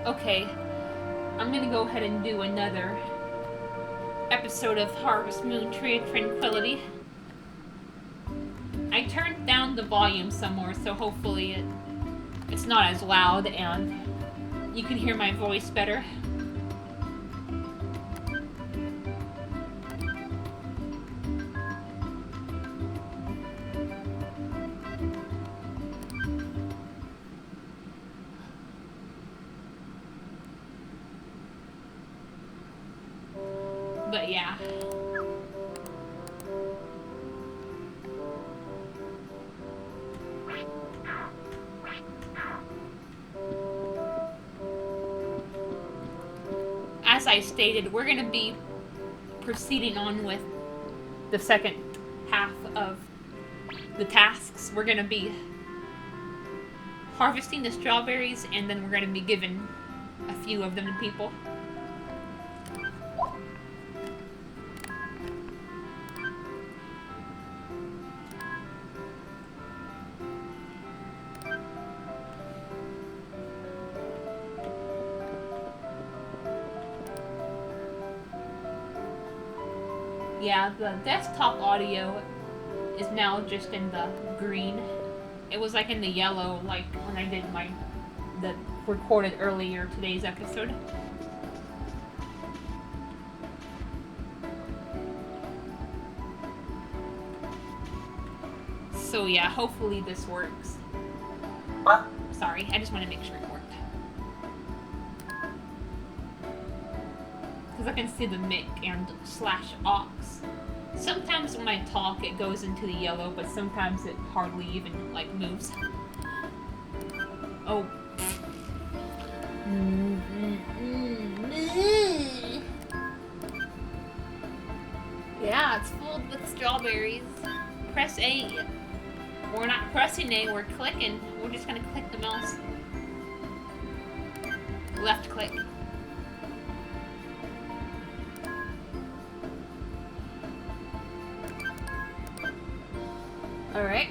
Okay, I'm gonna go ahead and do another episode of Harvest Moon Tree of Tranquility. I turned down the volume some more, so hopefully it's not as loud and you can hear my voice better. But yeah. As I stated, we're going to be proceeding on with the second half of the tasks. We're going to be harvesting the strawberries, and then we're going to be giving a few of them to people. Yeah, the desktop audio is now just in the green. It was like in the yellow, like when I did the recorded earlier today's episode. So yeah, hopefully this works. Sorry, I just want to make sure it worked. Because I can see the mic and /aux. Sometimes when I talk it goes into the yellow, but sometimes it hardly even like moves. Oh. Yeah, it's filled with strawberries. Press A. We're not pressing A, we're clicking. We're just gonna click the mouse. Left click. Alright.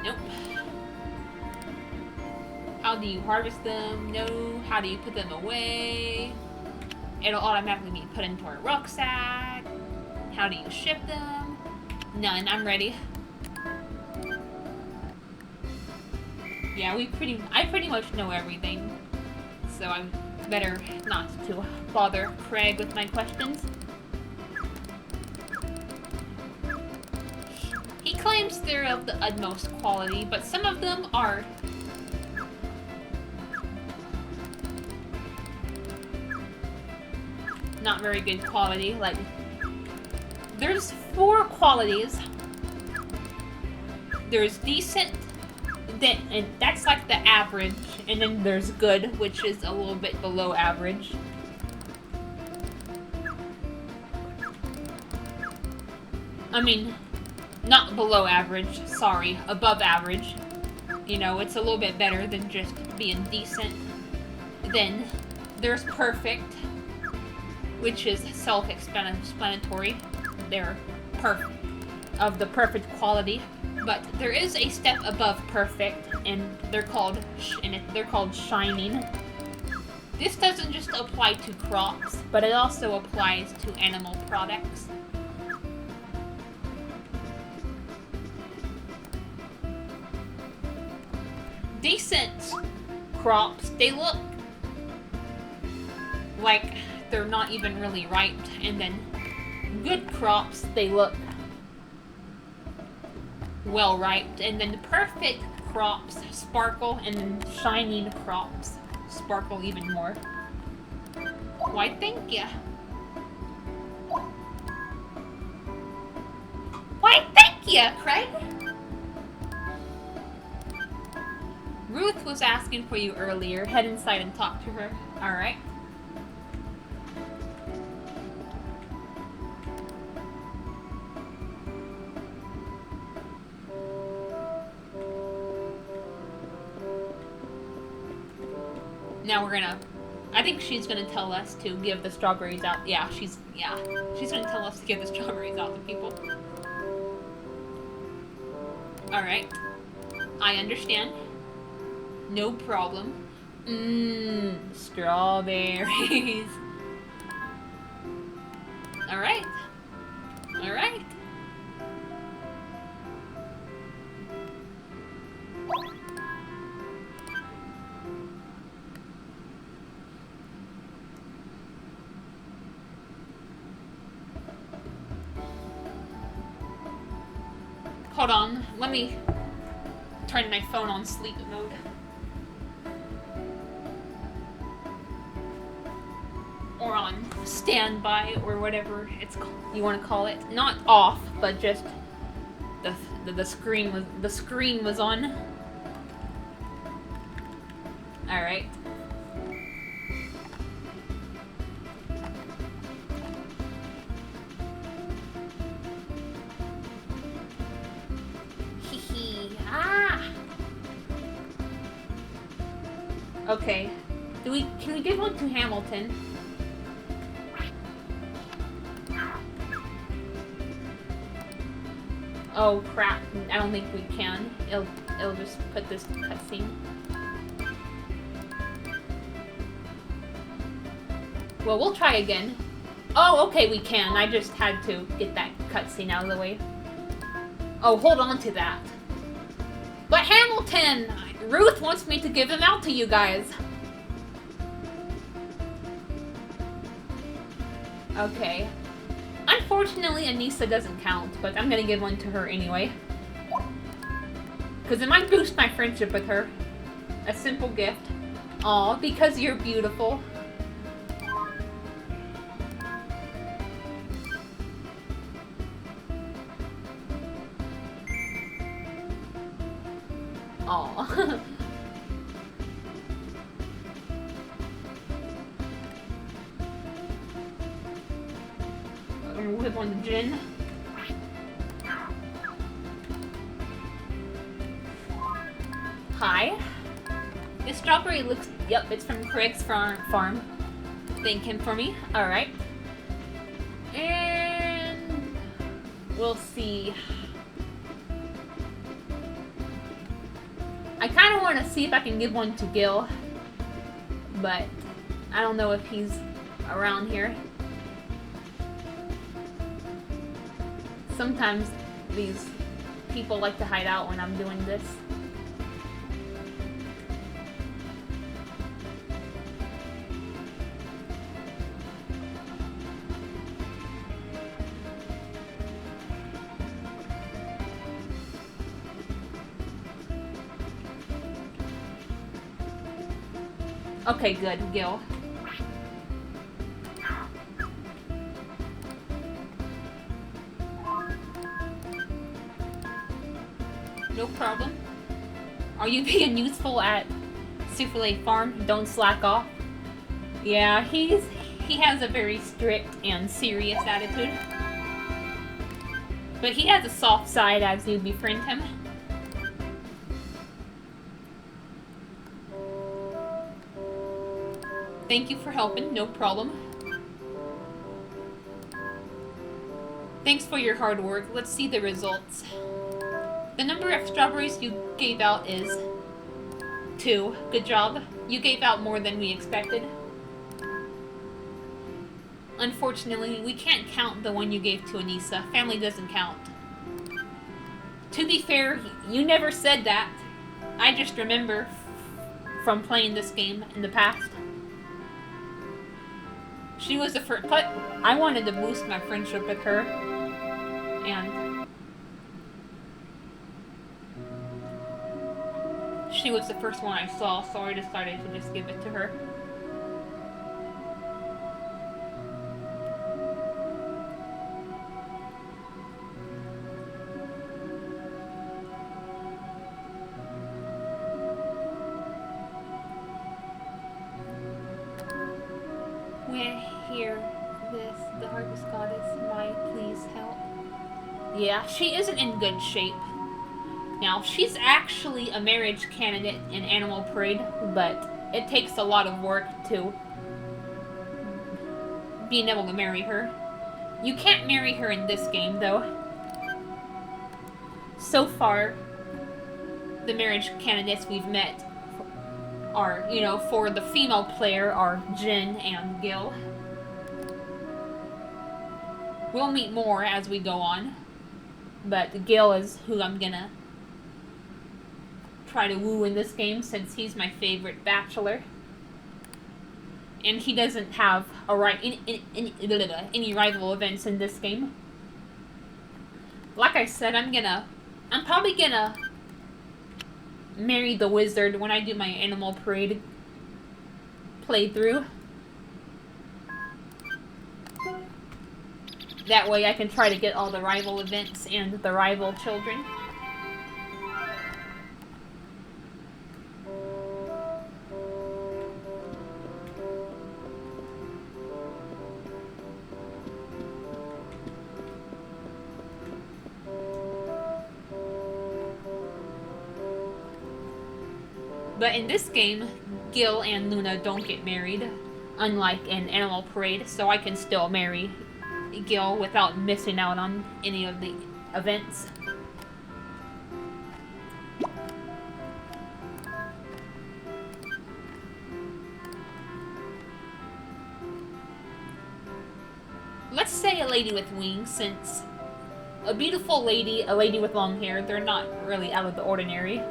Nope. How do you harvest them? No. How do you put them away? It'll automatically be put into our rucksack. How do you ship them? None. I'm ready. Yeah, I pretty much know everything. So I'm better not to bother Craig with my questions. He claims they're of the utmost quality, but some of them are not very good quality. Like, there's 4 qualities. There's decent, and that's like the average, and then there's good, which is a little bit below average. I mean, not below average, sorry, above average. You know, it's a little bit better than just being decent. Then there's perfect, which is self-explanatory. They're of the perfect quality. But there is a step above perfect, and they're called shining. This doesn't just apply to crops, but it also applies to animal products. Decent crops, they look like they're not even really ripe, and then good crops, they look well ripe, and then the perfect crops sparkle, and then shining crops sparkle even more. Why, thank ya. Why, thank ya, Craig. Ruth was asking for you earlier. Head inside and talk to her. Alright. Now we're gonna... I think she's gonna tell us to give the strawberries out. Yeah, she's gonna tell us to give the strawberries out to people. Alright. I understand. No problem. Mmm, strawberries. Alright. Alright. Hold on, let me turn my phone on sleep mode. Or on standby, or whatever you want to call it. Not off, but just the screen was on. All right. Okay. Can we give one to Hamilton? Oh crap, I don't think we can. It'll just put this cutscene. Well, we'll try again. Oh, okay, we can. I just had to get that cutscene out of the way. Oh, hold on to that. But Hamilton! Ruth wants me to give them out to you guys. Okay. Unfortunately, Anissa doesn't count, but I'm gonna give one to her anyway. Because it might boost my friendship with her. A simple gift. Aw, because you're beautiful. Aw. We'll give one to Jin. Hi. This strawberry looks... Yep, it's from Craig's farm. Thank him for me. Alright. And... we'll see. I kind of want to see if I can give one to Gil. But I don't know if he's around here. Sometimes these people like to hide out when I'm doing this. Okay, good, Gil. No problem. Are you being useful at Souffle Farm? Don't slack off. Yeah, he has a very strict and serious attitude. But he has a soft side as you befriend him. Thank you for helping, no problem. Thanks for your hard work. Let's see the results. The number of strawberries you gave out is 2. Good job. You gave out more than we expected. Unfortunately, we can't count the one you gave to Anissa. Family doesn't count. To be fair, you never said that. I just remember from playing this game in the past. She was the first, but I wanted to boost my friendship with her. And she was the first one I saw, so I decided to just give it to her. The Harvest Goddess might please help. Yeah, she isn't in good shape. Now, she's actually a marriage candidate in Animal Parade, but it takes a lot of work to being able to marry her. You can't marry her in this game, though. So far, the marriage candidates we've met are, you know, for the female player are Jin and Gil. We'll meet more as we go on, but Gil is who I'm gonna try to woo in this game since he's my favorite bachelor. And he doesn't have any rival events in this game. Like I said, I'm probably gonna marry the wizard when I do my Animal Parade playthrough. That way I can try to get all the rival events and the rival children. But in this game, Gil and Luna don't get married, unlike in Animal Parade, so I can still marry Gil without missing out on any of the events. Let's say a lady with wings, since a beautiful lady, a lady with long hair, they're not really out of the ordinary.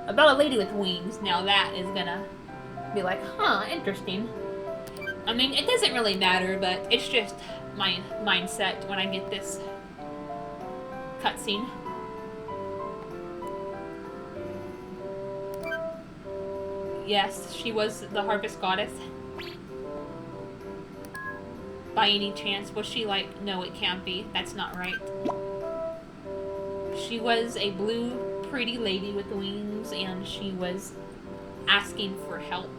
About a lady with wings, now that is gonna be like, huh, interesting. I mean, it doesn't really matter, but it's just my mindset when I get this cutscene. Yes, she was the harvest goddess. By any chance, was she like, no, it can't be, that's not right. She was a blue, pretty lady with wings, and she was asking for help.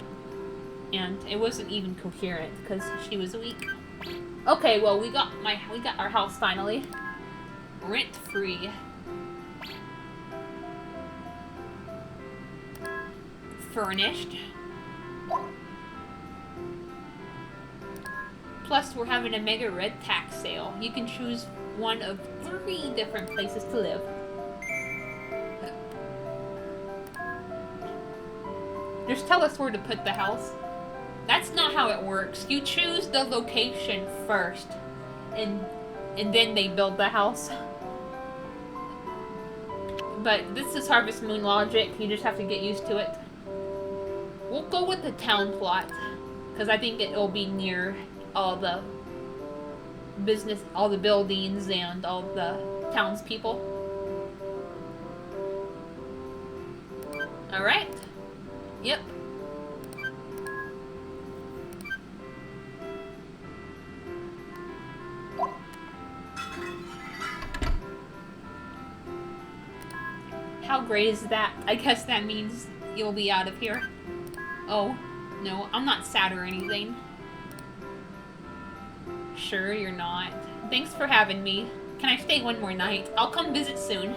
And it wasn't even coherent, because she was weak. Okay, well, we got our house finally. Rent-free. Furnished. Plus, we're having a mega red tax sale. You can choose one of 3 different places to live. Just tell us where to put the house. That's not how it works. You choose the location first, and then they build the house. But this is Harvest Moon logic. You just have to get used to it. We'll go with the town plot, because I think it'll be near all the business, all the buildings, and all the townspeople. Alright. Yep. How great is that? I guess that means you'll be out of here. Oh, no, I'm not sad or anything. Sure, you're not. Thanks for having me. Can I stay one more night? I'll come visit soon.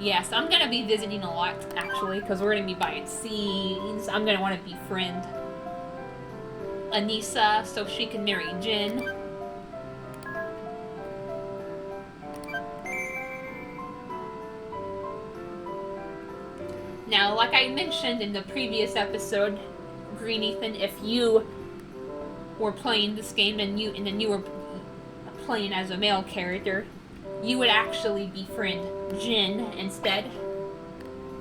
Yes, I'm gonna be visiting a lot, actually, because we're gonna be buying seeds. I'm gonna want to befriend Anissa so she can marry Jin. Now, like I mentioned in the previous episode, Green Ethan, if you were playing this game and then you were playing as a male character, you would actually befriend Jin instead.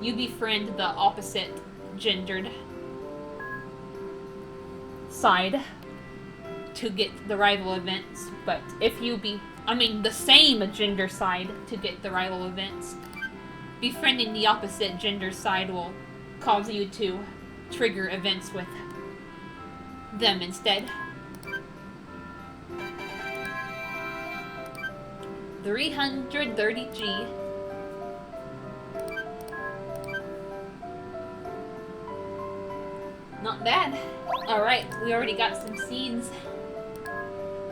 You befriend the opposite gendered side to get the rival events, but if you the same gender side to get the rival events, befriending the opposite gender side will cause you to trigger events with them instead. 330G. Not bad. Alright, we already got some seeds.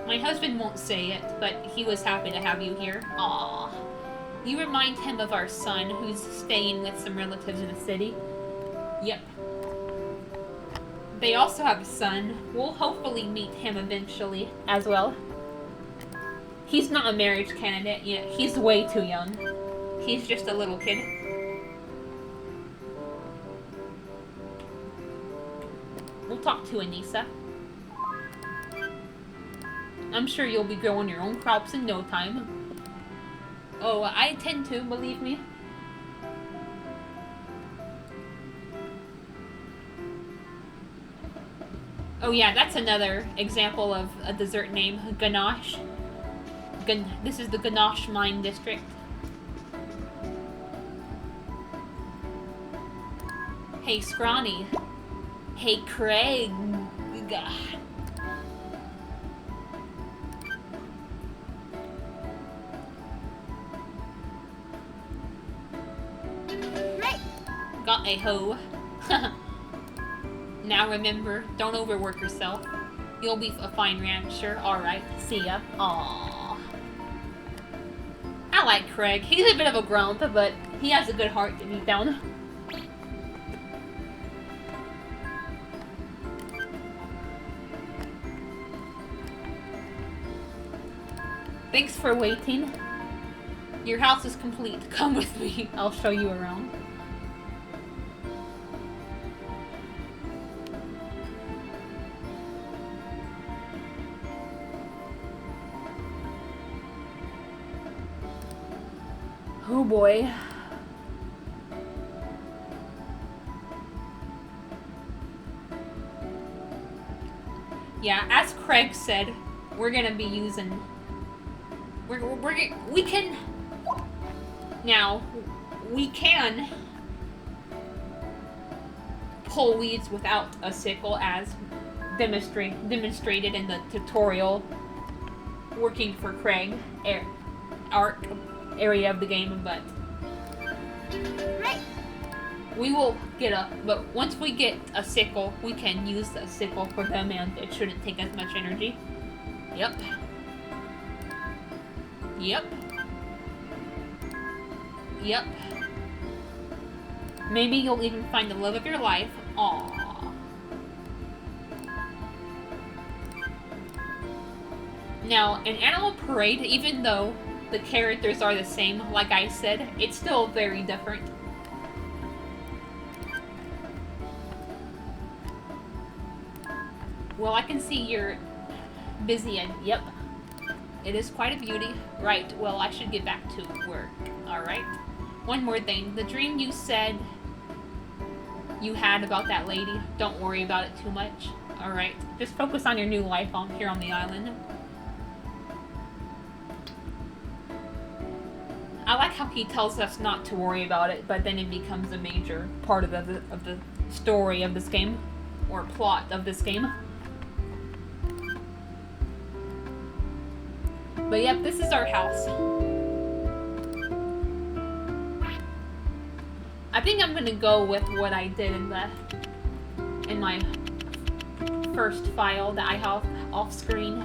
My husband won't say it, but he was happy to have you here. Aww. You remind him of our son, who's staying with some relatives in the city. Yep. They also have a son. We'll hopefully meet him eventually as well. He's not a marriage candidate yet. He's way too young. He's just a little kid. We'll talk to Anissa. I'm sure you'll be growing your own crops in no time. Oh, I tend to, believe me. Oh yeah, that's another example of a dessert name, ganache. This is the Ganache Mine District. Hey, Scrawny. Hey, Craig. Got a hoe. Now remember, don't overwork yourself. You'll be a fine rancher. Alright, see ya. Aww. I like Craig. He's a bit of a grump, but he has a good heart deep down. Thanks for waiting. Your house is complete. Come with me. I'll show you around. Oh boy. Yeah, as Craig said, we're gonna be using... we can... Now, we can pull weeds without a sickle as demonstrated in the tutorial working for Craig area of the game, but we will but once we get a sickle, we can use a sickle for them and it shouldn't take as much energy. Yep. Yep. Yep. Maybe you'll even find the love of your life. Aww. Now, in Animal Parade, even though the characters are the same, like I said, it's still very different. Well, I can see you're busy and yep. It is quite a beauty. Right, well, I should get back to work. Alright. One more thing. The dream you said you had about that lady, don't worry about it too much. Alright. Just focus on your new life here on the island. I like how he tells us not to worry about it, but then it becomes a major part of the story of this game. Or plot of this game. But yep, this is our house. I think I'm gonna go with what I did in my first file that I have off screen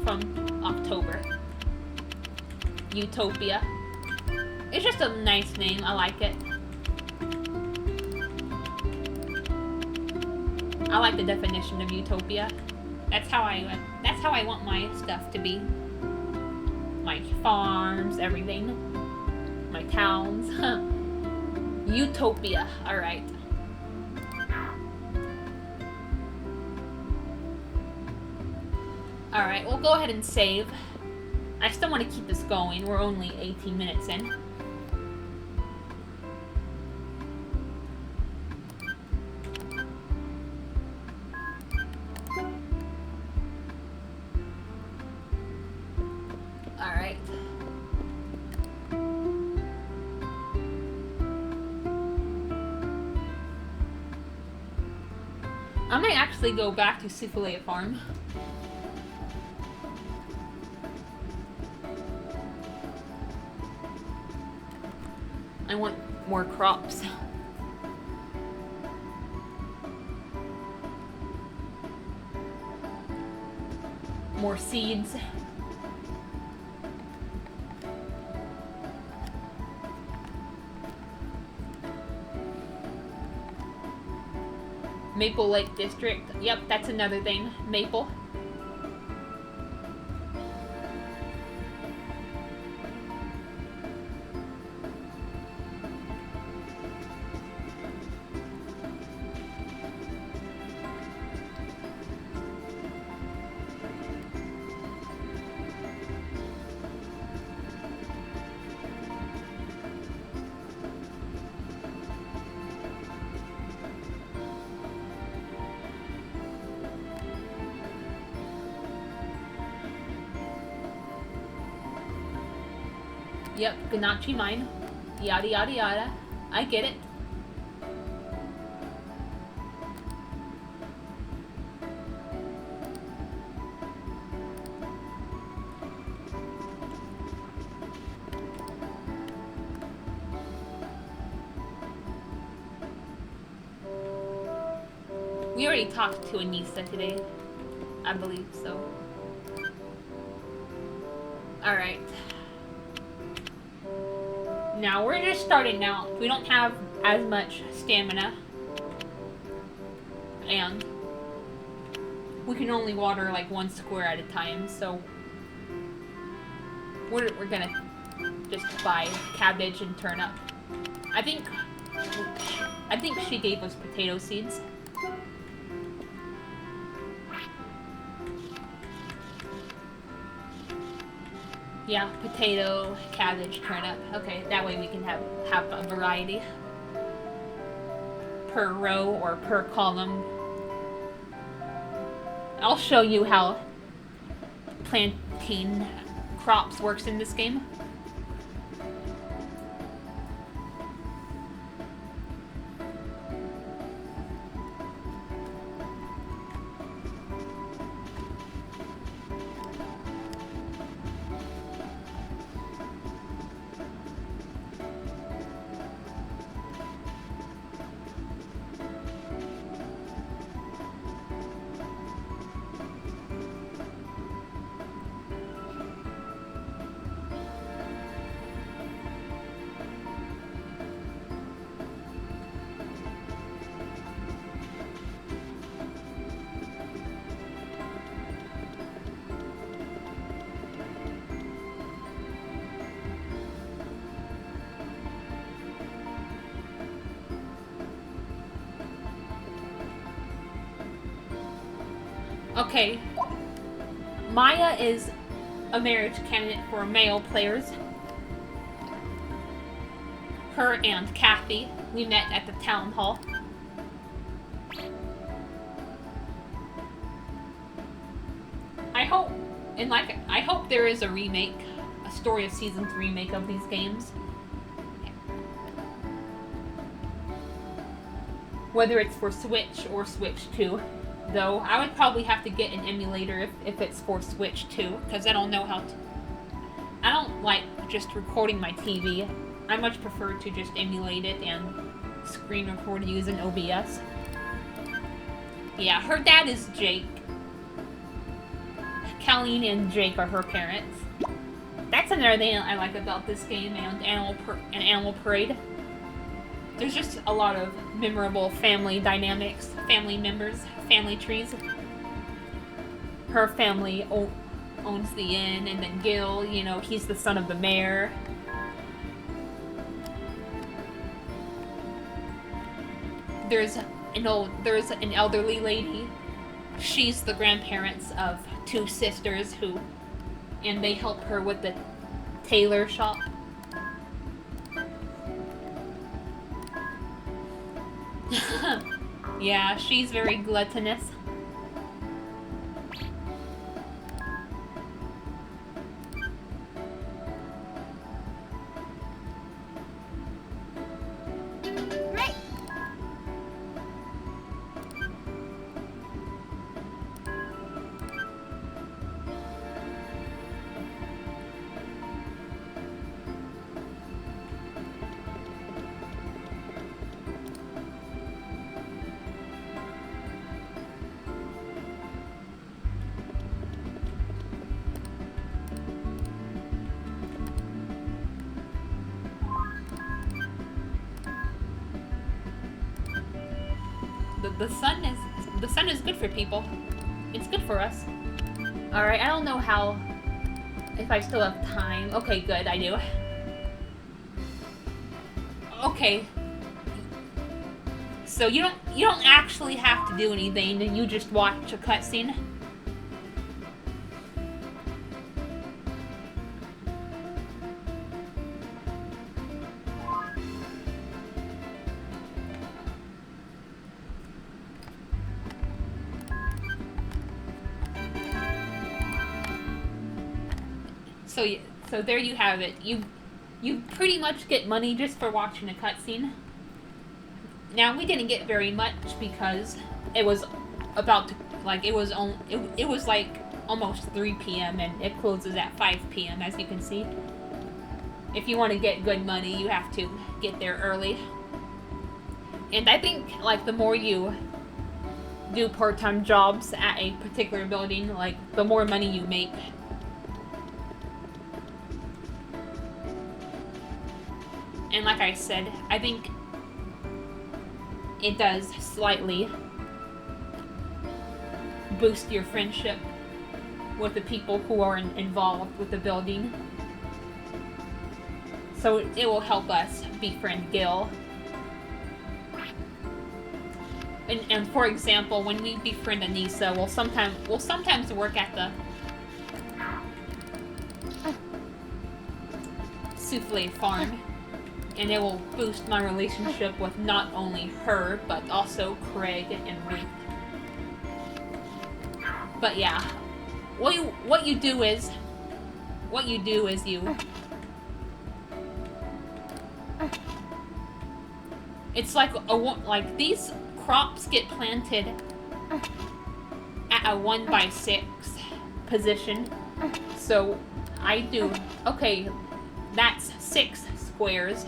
from October. Utopia. It's just a nice name. I like it. I like the definition of utopia. That's how I want my stuff to be. My farms, everything. My towns. Utopia. Alright. Alright, we'll go ahead and save. I still want to keep this going. We're only 18 minutes in. Alright. I might actually go back to Soufflé Farm. I want more crops. More seeds. Maple Lake District. Yep, that's another thing. Maple. Yep, Ganachi mine. Yada yada yada. I get it. We already talked to Anissa today. I believe so. Alright. Now, we're just starting out. We don't have as much stamina. And we can only water like one square at a time, so we're gonna just buy cabbage and turnip. I think she gave us potato seeds. Yeah, potato, cabbage, turnip. Okay, that way we can have a variety per row or per column. I'll show you how planting crops works in this game. Okay. Maya is a marriage candidate for male players. Her and Kathy, we met at the town hall. I hope there is a remake, a Story of Seasons remake of these games. Whether it's for Switch or Switch 2. Though, I would probably have to get an emulator if it's for Switch 2, because I don't know how to... I don't like just recording my TV. I much prefer to just emulate it and screen record using OBS. Yeah, her dad is Jake. Colleen and Jake are her parents. That's another thing I like about this game and Animal Parade. There's just a lot of memorable family dynamics, family members, family trees. Her family owns the inn, and then Gil, you know, he's the son of the mayor. There's an elderly lady. She's the grandparents of two sisters and they help her with the tailor shop. Yeah, she's very gluttonous. Right. The sun is good for people. It's good for us. Alright, I don't know if I still have time. Okay, good, I do. Okay. So you don't actually have to do anything, you just watch a cutscene. So there you have it. you pretty much get money just for watching a cutscene. Now, we didn't get very much because it was about to, like, it was like almost 3 p.m. and it closes at 5 p.m. as you can see. If you want to get good money, you have to get there early. And I think, like, the more you do part-time jobs at a particular building, like, the more money you make. And like I said, I think it does slightly boost your friendship with the people who are involved with the building. So it will help us befriend Gil. And for example, when we befriend Anissa, we'll sometimes work at the souffle farm, and it will boost my relationship with not only her but also Craig and Ruth. But yeah, what you do is you. It's like these crops get planted at a 1x6 position. So I do, okay, that's 6 squares.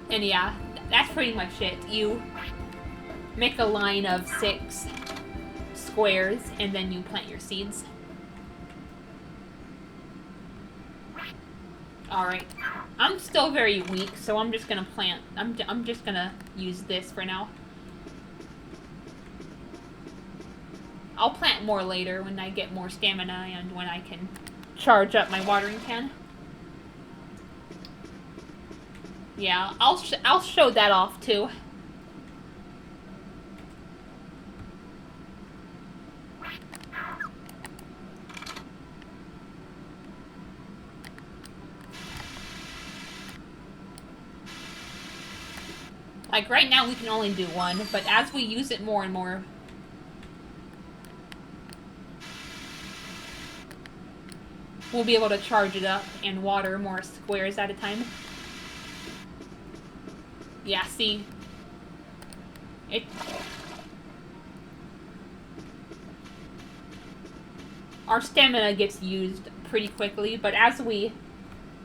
And yeah, that's pretty much it. You make a line of 6 squares, and then you plant your seeds. Alright. I'm still very weak, so I'm just gonna plant. I'm just gonna use this for now. I'll plant more later when I get more stamina and when I can charge up my watering can. Yeah, I'll show that off too. Like right now we can only do 1, but as we use it more and more, we'll be able to charge it up and water more squares at a time. Yeah, see? Our stamina gets used pretty quickly, but as we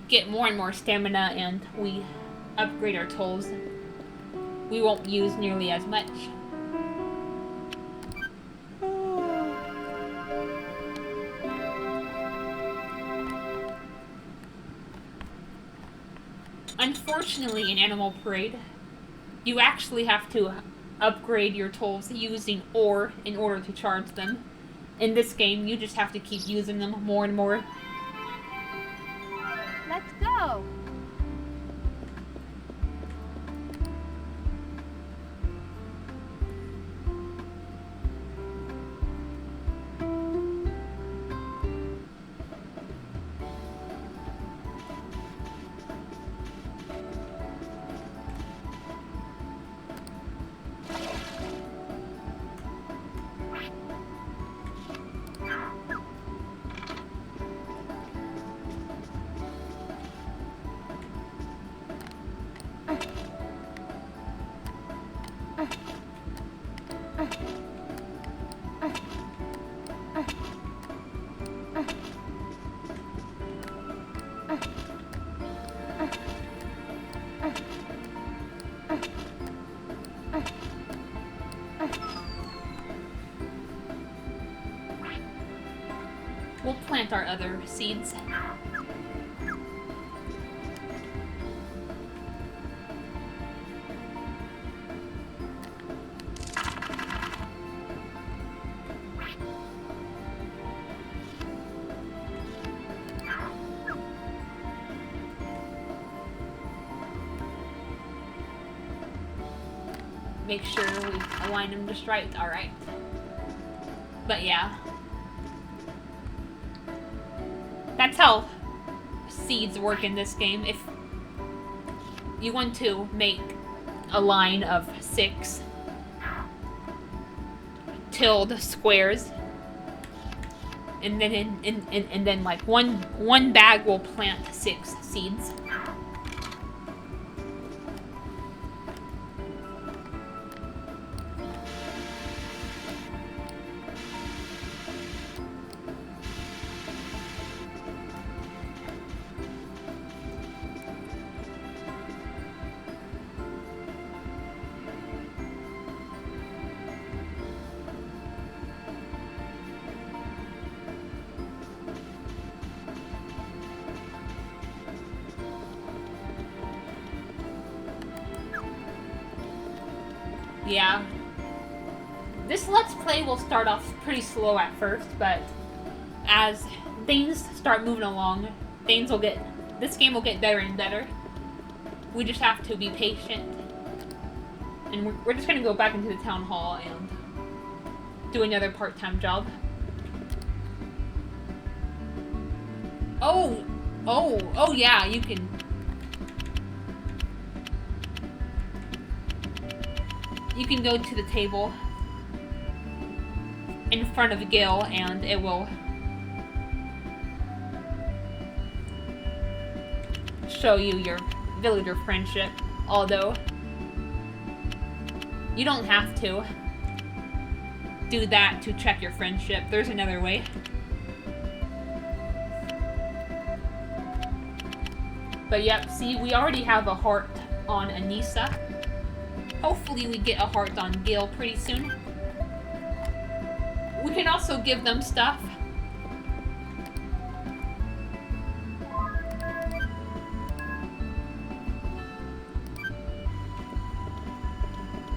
get more and more stamina and we upgrade our tools, we won't use nearly as much. Unfortunately, in Animal Parade, you actually have to upgrade your tools using ore in order to charge them. In this game, you just have to keep using them more and more. Let's go! We'll plant our other seeds. Make sure we align them just right. Alright. But yeah. That's how seeds work in this game. If you want to make a line of 6 tilde squares, and then like one bag will plant 6 seeds. Yeah. This Let's Play will start off pretty slow at first, but as things start moving along, this game will get better and better. We just have to be patient. And we're just gonna go back into the town hall and do another part-time job. Oh yeah, you can... You can go to the table in front of Gil and it will show you your villager friendship, although you don't have to do that to check your friendship. There's another way. But yep, see, we already have a heart on Anissa. Hopefully we get a heart on Gil pretty soon. We can also give them stuff.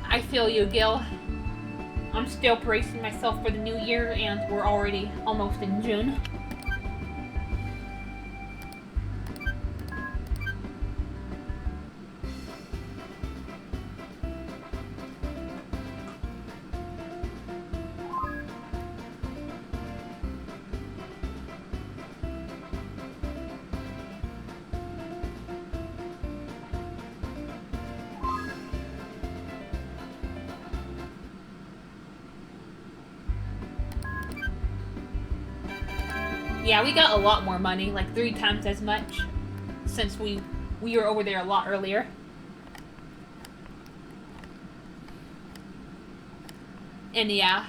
I feel you, Gil. I'm still bracing myself for the new year, and we're already almost in June. Yeah, we got a lot more money, like 3 times as much, since we were over there a lot earlier. And yeah,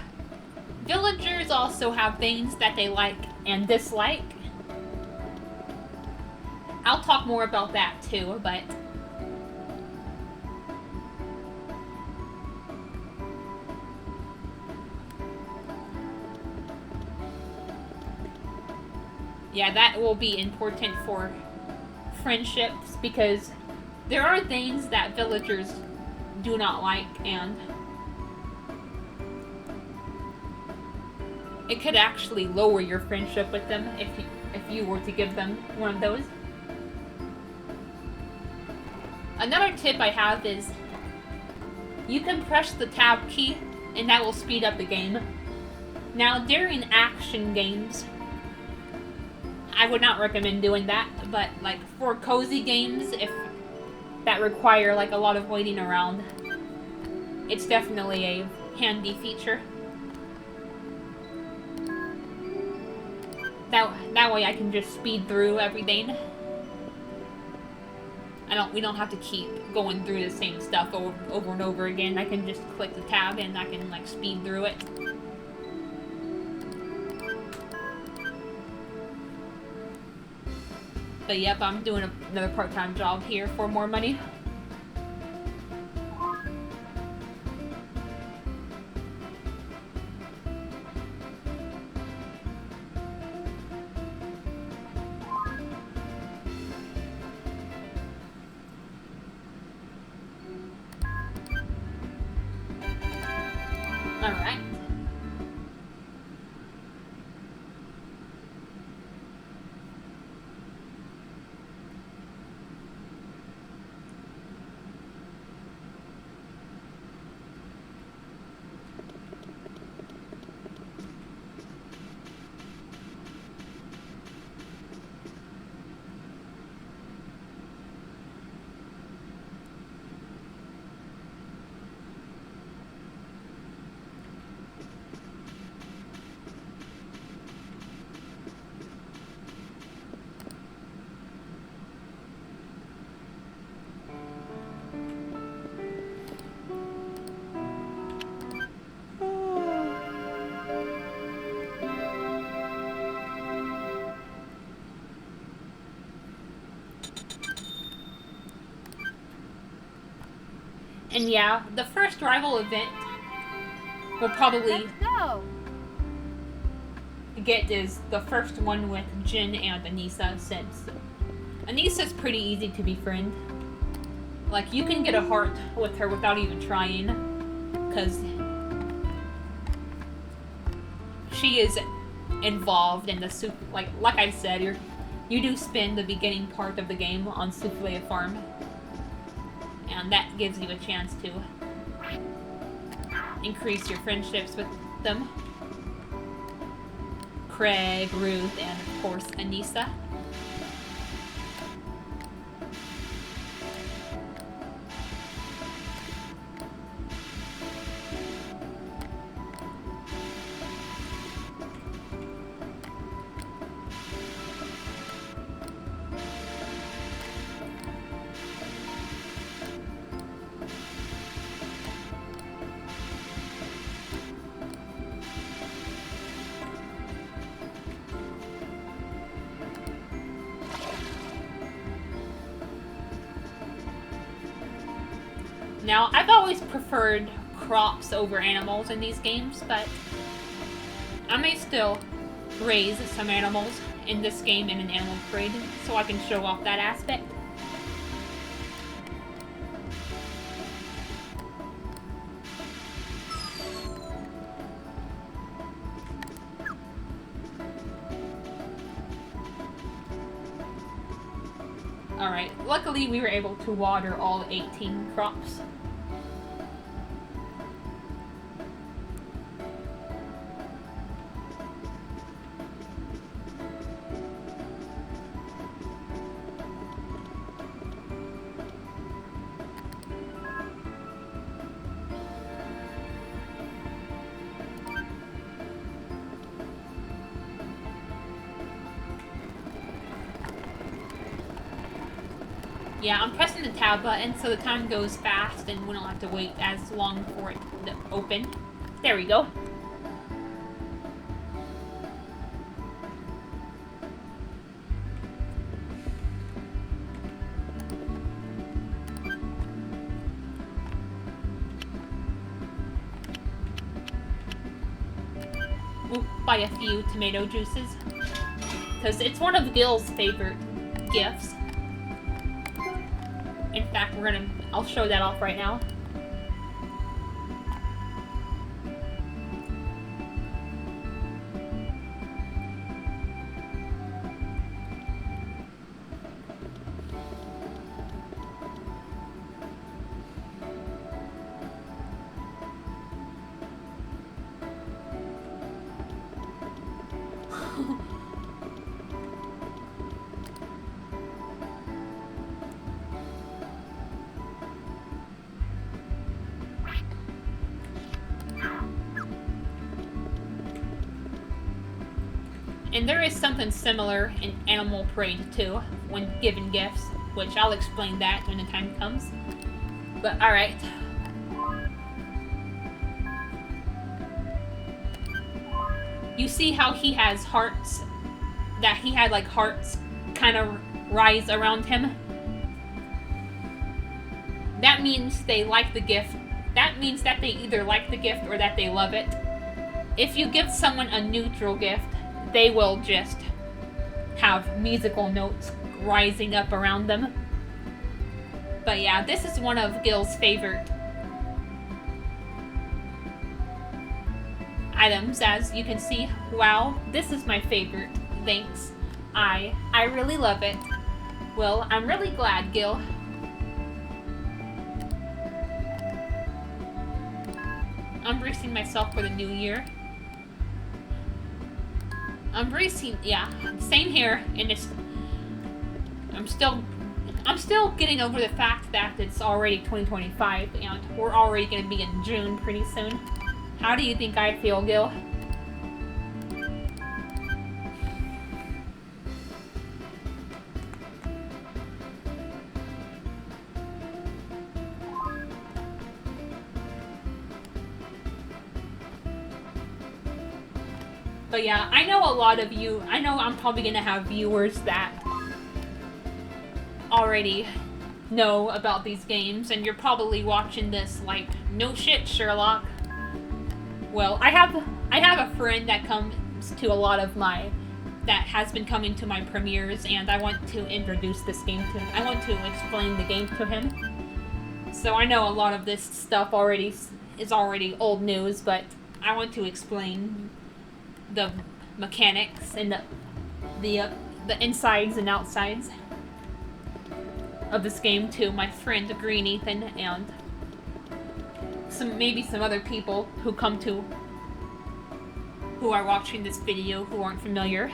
villagers also have things that they like and dislike. I'll talk more about that too, but... yeah, that will be important for friendships, because there are things that villagers do not like, and it could actually lower your friendship with them if you were to give them one of those. Another tip I have is you can press the tab key and that will speed up the game. Now, during action games, I would not recommend doing that, but like for cozy games, if that require like a lot of waiting around, it's definitely a handy feature. That way I can just speed through everything. We don't have to keep going through the same stuff over and over again. I can just click the tab and I can like speed through it. But yep, I'm doing another part-time job here for more money. Alright. And yeah, the first rival event we'll probably get is the first one with Jin and Anissa, since Anissa's pretty easy to befriend. Like, you can get a heart with her without even trying, because she is involved in the like I said, you do spend the beginning part of the game on Souffle Farm, and that gives you a chance to increase your friendships with them. Craig, Ruth, and of course Anissa. Now, I've always preferred crops over animals in these games, but I may still raise some animals in this game in an animal parade, so I can show off that aspect. Alright, luckily we were able to water all 18 crops. Yeah, I'm pressing the tab button so the time goes fast and we don't have to wait as long for it to open. There we go. We'll buy a few tomato juices, because it's one of Gil's favorite gifts. In fact, I'll show that off right now. And there is something similar in Animal Parade too, when given gifts, which I'll explain that when the time comes. But alright. You see how he has hearts, that he had like hearts kind of rise around him? That means they like the gift. That means that they either like the gift or that they love it. If you give someone a neutral gift, they will just have musical notes rising up around them. But yeah, this is one of Gil's favorite items, as you can see. Wow, this is my favorite. Thanks. I really love it. Well, I'm really glad, Gil. I'm bracing myself for the new year. I'm bracing, yeah, same here, and it's, I'm still getting over the fact that it's already 2025, and we're already going to be in June pretty soon. How do you think I feel, Gil? But yeah, I know a lot of you, I know I'm probably going to have viewers that already know about these games, and you're probably watching this like, no shit, Sherlock. Well, I have a friend that comes to a lot of that has been coming to my premieres, and I want to introduce this game to him. I want to explain the game to him. So I know a lot of this stuff is already old news, but I want to explain the mechanics and the insides and outsides of this game to my friend Green Ethan and maybe some other people who are watching this video who aren't familiar.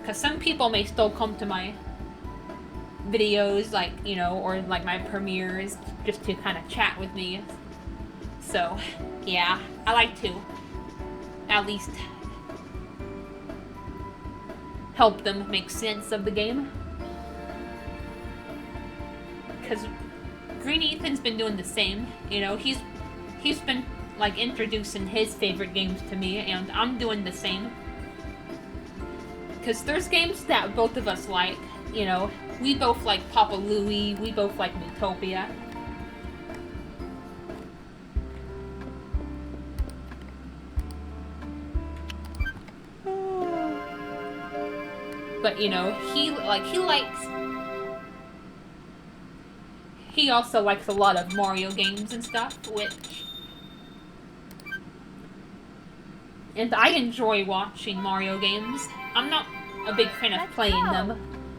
Because some people may still come to my videos, like, you know, or like my premieres, just to kind of chat with me. So, yeah, I like to at least help them make sense of the game. Because Green Ethan's been doing the same, you know, he's been like introducing his favorite games to me, and I'm doing the same. Because there's games that both of us like, you know. We both like Papa Louie, we both like Utopia. But, you know, he also likes a lot of Mario games and stuff, and I enjoy watching Mario games. I'm not a big fan of playing them,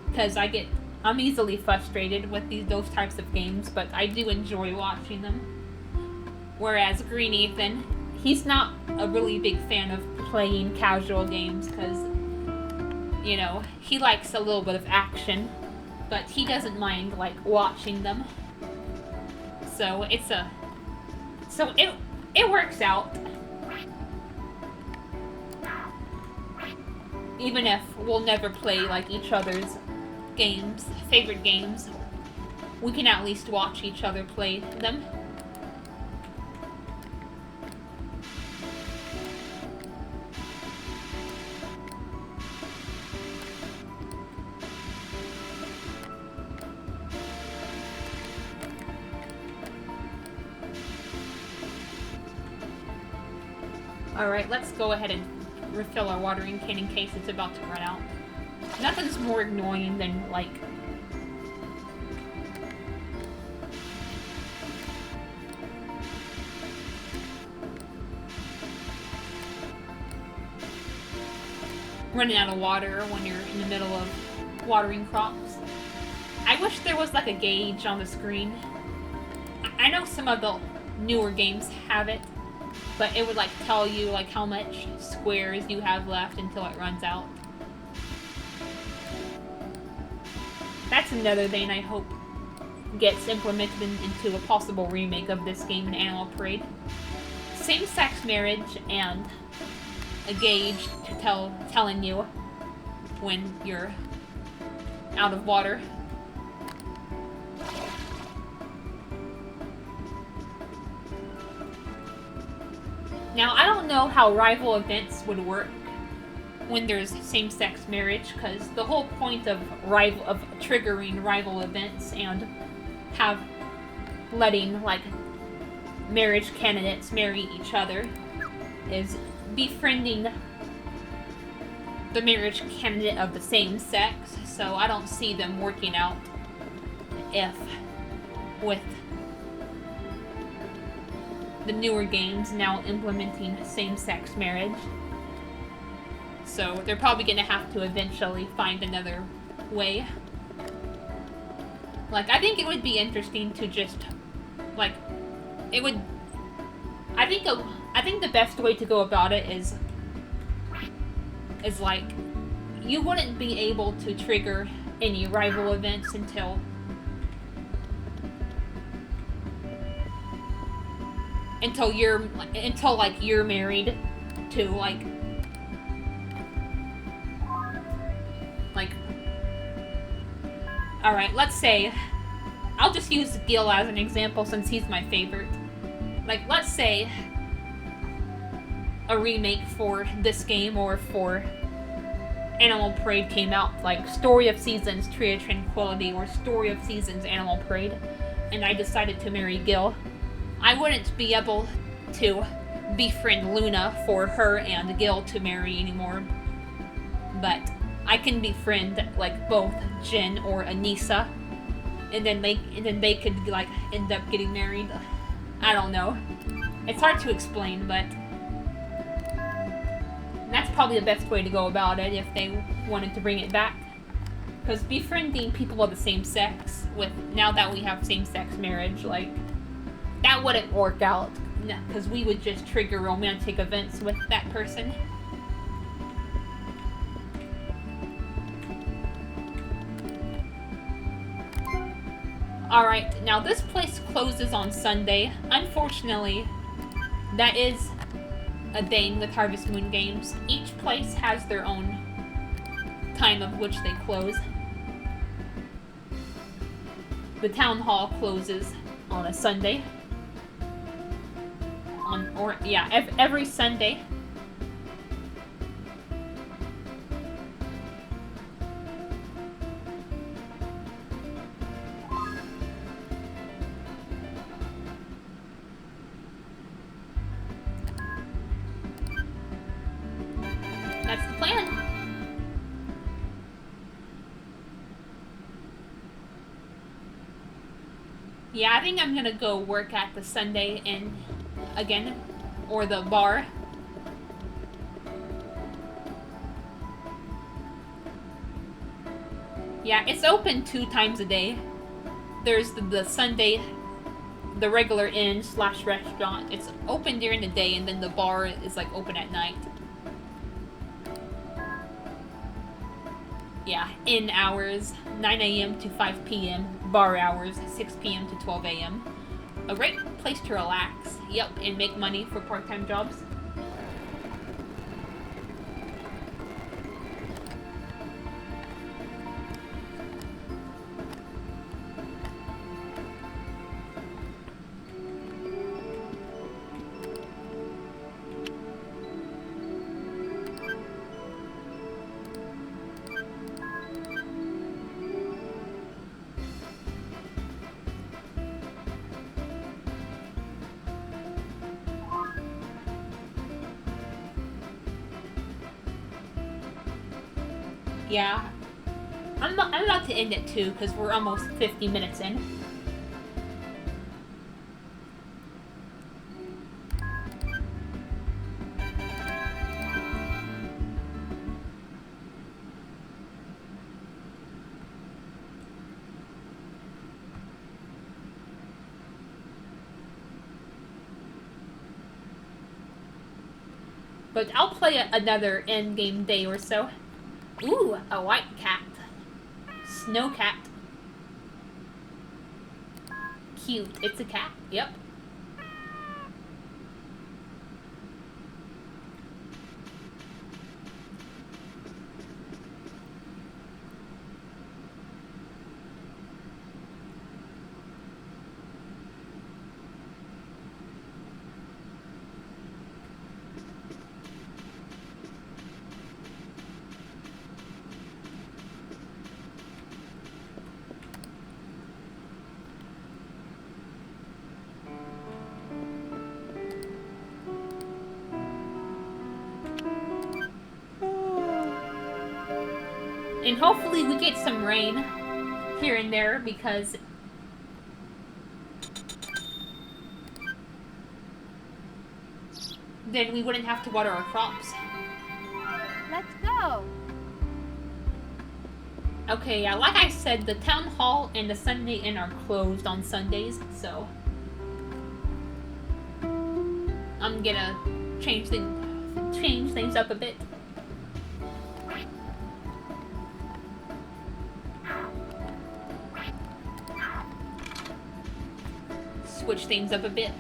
because I'm easily frustrated with those types of games, but I do enjoy watching them. Whereas Green Ethan, he's not a really big fan of playing casual games, because, you know, he likes a little bit of action, but he doesn't mind, like, watching them. So it works out. Even if we'll never play, like, each other's favorite games, we can at least watch each other play them. Alright, let's go ahead and refill our watering can in case it's about to run out. Nothing's more annoying than, like, running out of water when you're in the middle of watering crops. I wish there was, like, a gauge on the screen. I know some of the newer games have it, but it would, like, tell you, like, how much squares you have left until it runs out. That's another thing I hope gets implemented into a possible remake of this game in Animal Parade. Same-sex marriage and a gauge to telling you when you're out of water. Now, I don't know how rival events would work when there's same-sex marriage, because the whole point of triggering rival events and letting, like, marriage candidates marry each other is befriending the marriage candidate of the same sex, so I don't see them working out with the newer games now implementing same-sex marriage. So they're probably going to have to eventually find another way. Like, I think it would be interesting to just, like, I think the best way to go about it is like, you wouldn't be able to trigger any rival events until you're married to, like, alright, let's say, I'll just use Gil as an example since he's my favorite. Like, let's say a remake for this game or for Animal Parade came out, like Story of Seasons, Tree of Tranquility, or Story of Seasons, Animal Parade, and I decided to marry Gil. I wouldn't be able to befriend Luna for her and Gil to marry anymore, but I can befriend like both Jin or Anissa, and then they could like end up getting married. I don't know. It's hard to explain, but that's probably the best way to go about it if they wanted to bring it back. Because befriending people of the same sex, with now that we have same-sex marriage, like, that wouldn't work out. Because we would just trigger romantic events with that person. Alright, now this place closes on Sunday. Unfortunately, that is a thing with Harvest Moon games. Each place has their own time of which they close. The town hall closes on a Sunday. Every Sunday. That's the plan. Yeah, I think I'm gonna go work at the Sunday Inn again, or the bar. Yeah, it's open 2 times a day. There's the Sunday, the regular inn / restaurant. It's open during the day, and then the bar is like open at night. Yeah, inn hours, 9 a.m. to 5 p.m. Bar hours, 6 p.m. to 12 a.m. A great place to relax. Yep, and make money for part-time jobs. Yeah, I'm about to end it too, because we're almost 50 minutes in. But I'll play another endgame day or so. Ooh, a white cat. Snow cat. Cute. It's a cat. Yep. And hopefully we get some rain here and there, because then we wouldn't have to water our crops. Let's go! Okay, yeah, like I said, the town hall and the Sunday Inn are closed on Sundays, so I'm gonna change things up a bit. Switch things up a bit.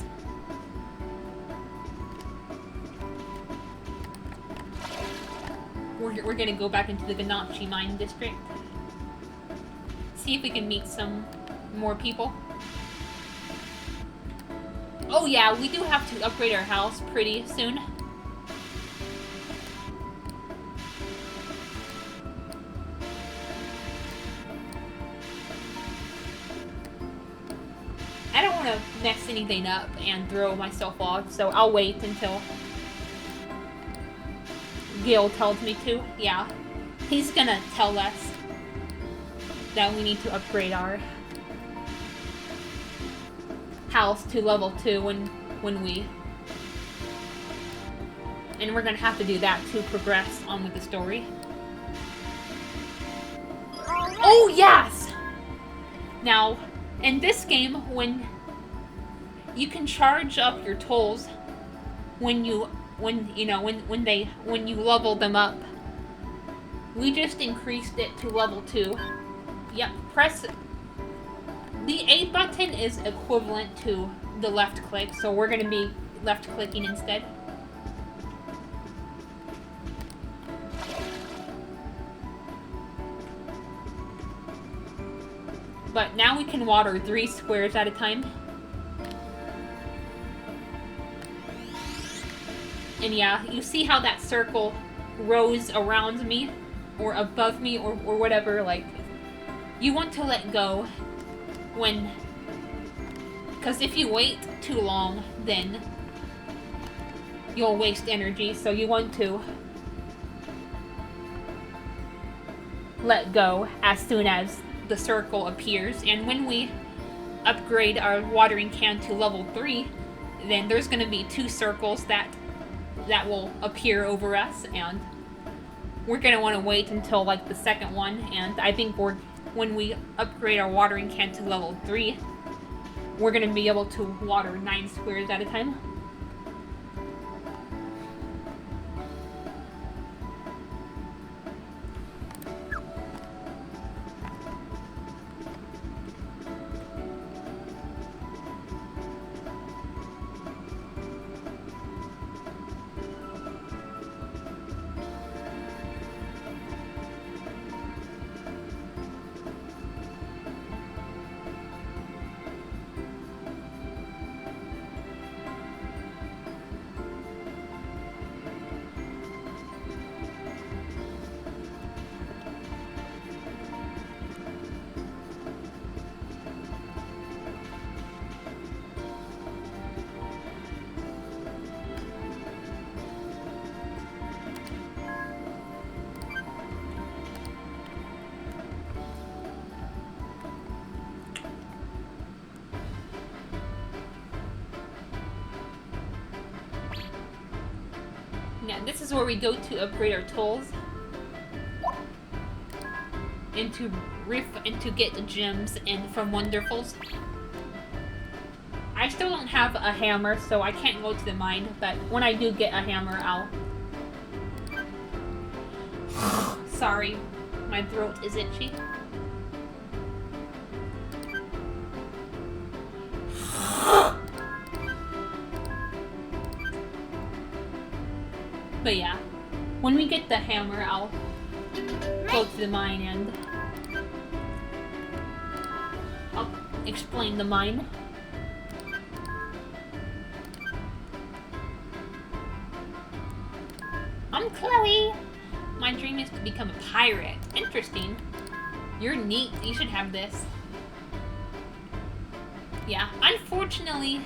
We're gonna go back into the Ganachi Mine District. See if we can meet some more people. Oh yeah, we do have to upgrade our house pretty soon. mess anything up and throw myself off, so I'll wait until Gil tells me to. Yeah, he's gonna tell us that we need to upgrade our house to level 2 when we... And we're gonna have to do that to progress on with the story. All right. Oh, yes! Now, in this game, when you can charge up your tools when you level them up. We just increased it to level 2. Yep, press the A button is equivalent to the left click, so we're gonna be left clicking instead. But now we can water 3 squares at a time. And yeah, you see how that circle rose around me? Or above me, or whatever, like... You want to let go when... Because if you wait too long, then you'll waste energy, so you want to let go as soon as the circle appears. And when we upgrade our watering can to level 3, then there's going to be 2 circles that will appear over us, and we're going to want to wait until like the second one. And I think when we upgrade our watering can to level 3, we're going to be able to water 9 squares at a time. Now, this is where we go to upgrade our tools and to get the gems and from Wonderfuls. I still don't have a hammer, so I can't go to the mine, but when I do get a hammer, I'll... Sorry, my throat is itchy. But yeah, when we get the hammer, I'll go to the mine and I'll explain the mine. I'm Chloe. My dream is to become a pirate. Interesting. You're neat. You should have this. Yeah, unfortunately,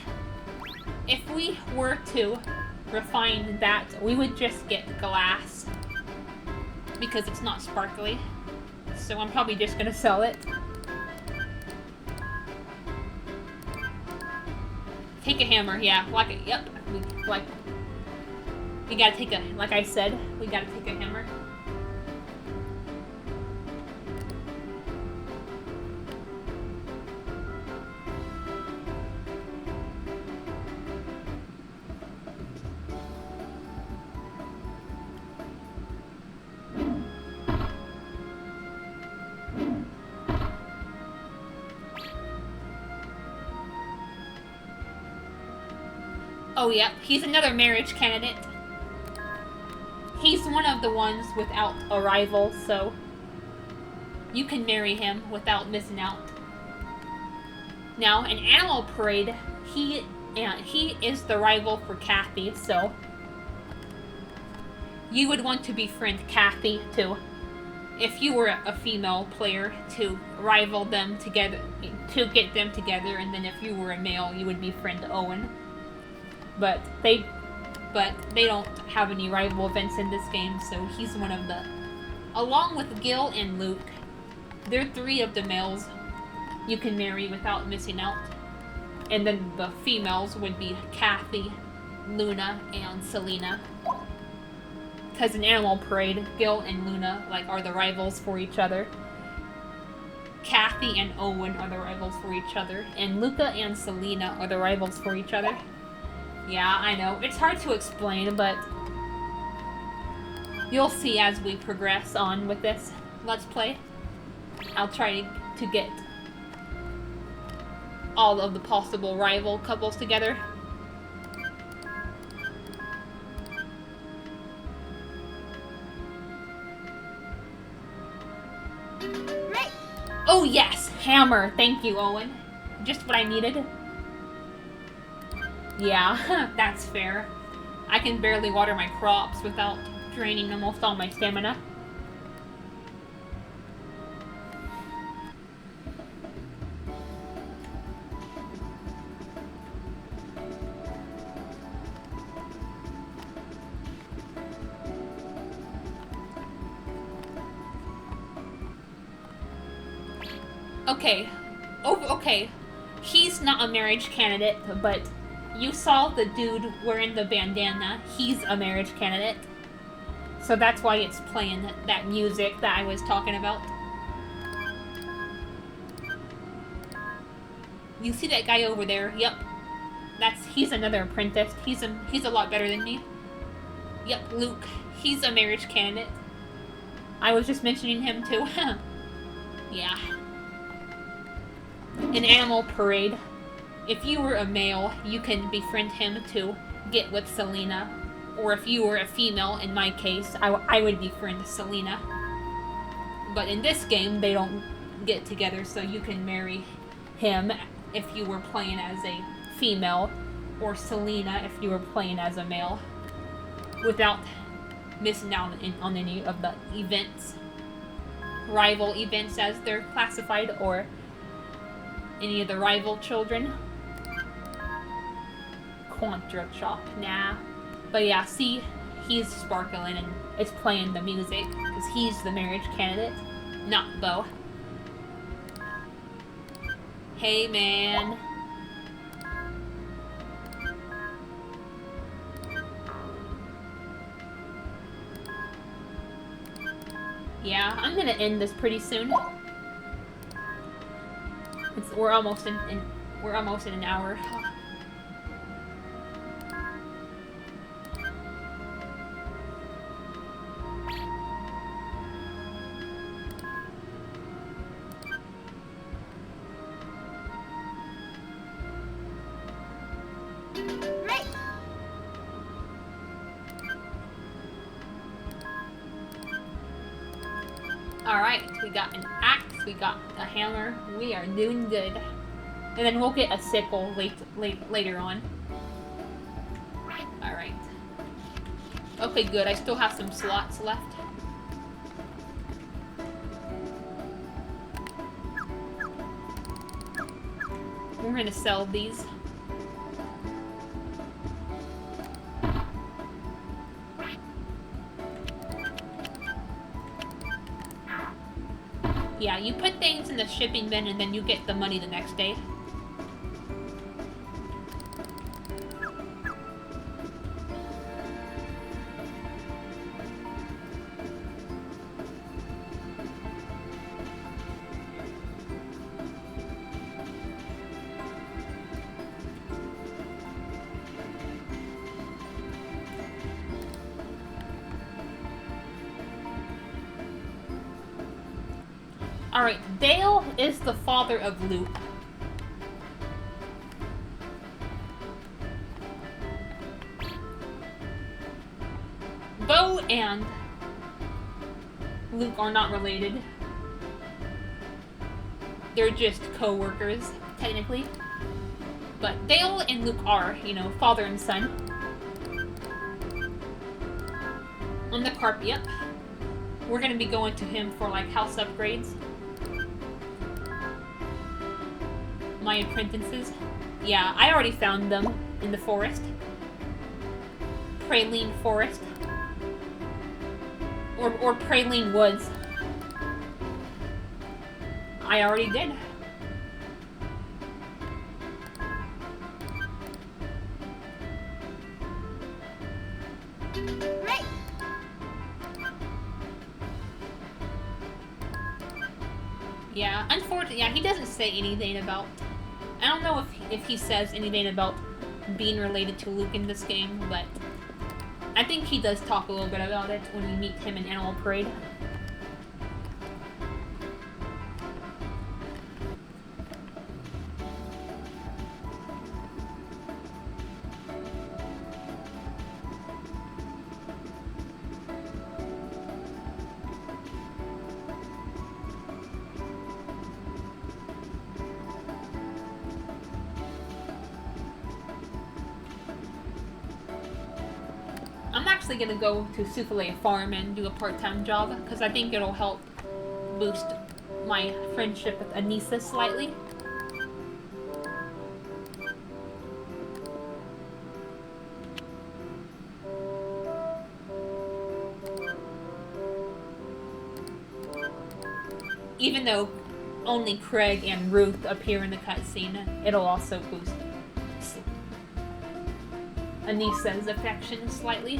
if we were to refine that, we would just get glass because it's not sparkly. So I'm probably just gonna sell it. Take a hammer, yeah. Yep. We gotta take a, like I said, we gotta take a hammer. Oh, yep, he's another marriage candidate. He's one of the ones without a rival, so you can marry him without missing out. Now, in Animal Parade, he is the rival for Kathy, so you would want to befriend Kathy too. if you were a female player, to rival them together, to get them together, and then if you were a male, you would befriend Owen. But they don't have any rival events in this game, so he's one of the, along with Gil and Luke, they're 3 of the males you can marry without missing out. And then the females would be Kathy, Luna, and Selena. Because in Animal Parade, Gil and Luna are the rivals for each other. Kathy and Owen are the rivals for each other, and Luca and Selena are the rivals for each other. Yeah, I know. It's hard to explain, but you'll see as we progress on with this Let's Play. I'll try to get all of the possible rival couples together. Right. Oh yes, hammer. Thank you, Owen. Just what I needed. Yeah, that's fair. I can barely water my crops without draining almost all my stamina. Okay. Oh, okay. He's not a marriage candidate, but you saw the dude wearing the bandana. He's a marriage candidate. So that's why it's playing that music that I was talking about. You see that guy over there? Yep. He's another apprentice. He's a lot better than me. Yep, Luke. He's a marriage candidate. I was just mentioning him too. Yeah. In Animal Parade, if you were a male, you can befriend him to get with Selena. Or if you were a female, in my case, I would befriend Selena. But in this game, they don't get together, so you can marry him if you were playing as a female, or Selena if you were playing as a male, without missing out on any of the events. Rival events, as they're classified, or any of the rival children. Quantra Chop, nah. But yeah, see, he's sparkling and it's playing the music, because he's the marriage candidate, not Bo. Hey, man. Yeah, I'm gonna end this pretty soon. We're almost in an hour. Right. Alright, we got an axe, we got a hammer, we are doing good. And then we'll get a sickle later on. Alright. Okay, good, I still have some slots left. We're gonna sell these. Yeah, you put things in the shipping bin and then you get the money the next day. Alright, Dale is the father of Luke. Bo and Luke are not related. They're just co-workers, technically. But Dale and Luke are, you know, father and son. On the carpet, yep. we're gonna be going to him for like house upgrades. My apprentices. Yeah, I already found them in the forest. Praline Forest. Or Praline Woods. I already did. Right. Yeah, unfortunately, yeah, he doesn't say anything about... I don't know if he says anything about being related to Luke in this game, but I think he does talk a little bit about it when we meet him in Animal Parade. I'm actually gonna go to Souffle Farm and do a part-time job because I think it'll help boost my friendship with Anissa slightly. Even though only Craig and Ruth appear in the cutscene, it'll also boost Anissa's affection slightly.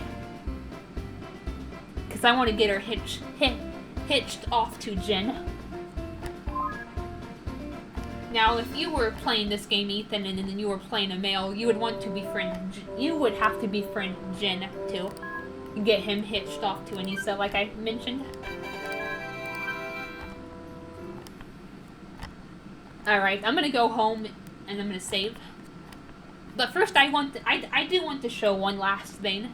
Because I want to get her hitched off to Jen. Now, if you were playing this game, Ethan, and then you were playing a male, you would want to befriend... You would have to befriend Jen to get him hitched off to Anissa, like I mentioned. Alright, I'm gonna go home and I'm gonna save. But first I do want to show one last thing.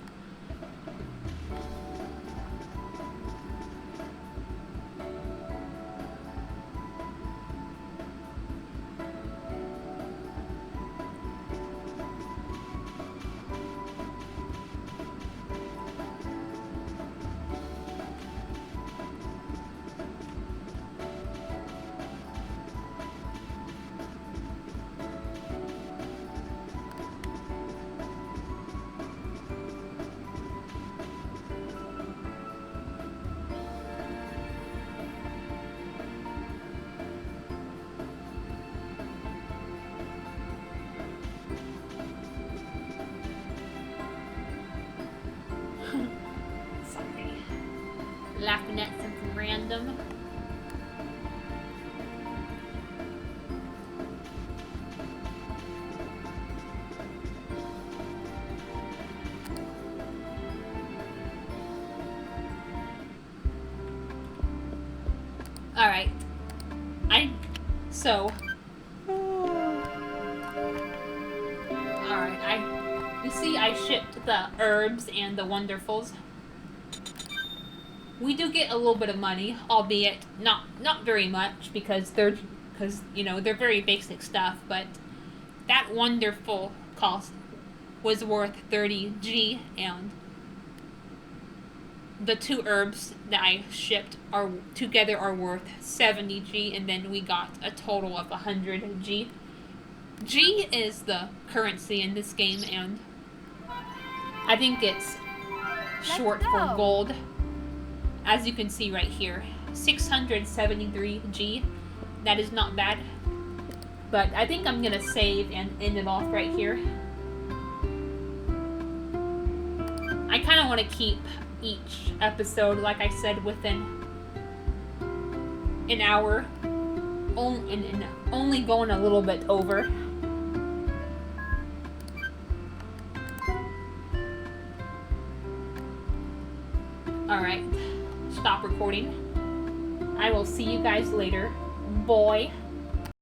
Sorry. Laughing at something random. Alright. Alright, you see I shipped the herbs and the wonderfuls. We do get a little bit of money, albeit not very much because you know, they're very basic stuff, but that wonderful cost was worth 30G, and the 2 herbs that I shipped together are worth 70G, and then we got a total of 100G. G is the currency in this game, and I think it's short for gold. As you can see right here, 673G. That is not bad. But I think I'm gonna save and end it off right here. I kind of want to keep each episode, like I said, within an hour. Only going a little bit over. Alright. Stop recording. I will see you guys later. Boy.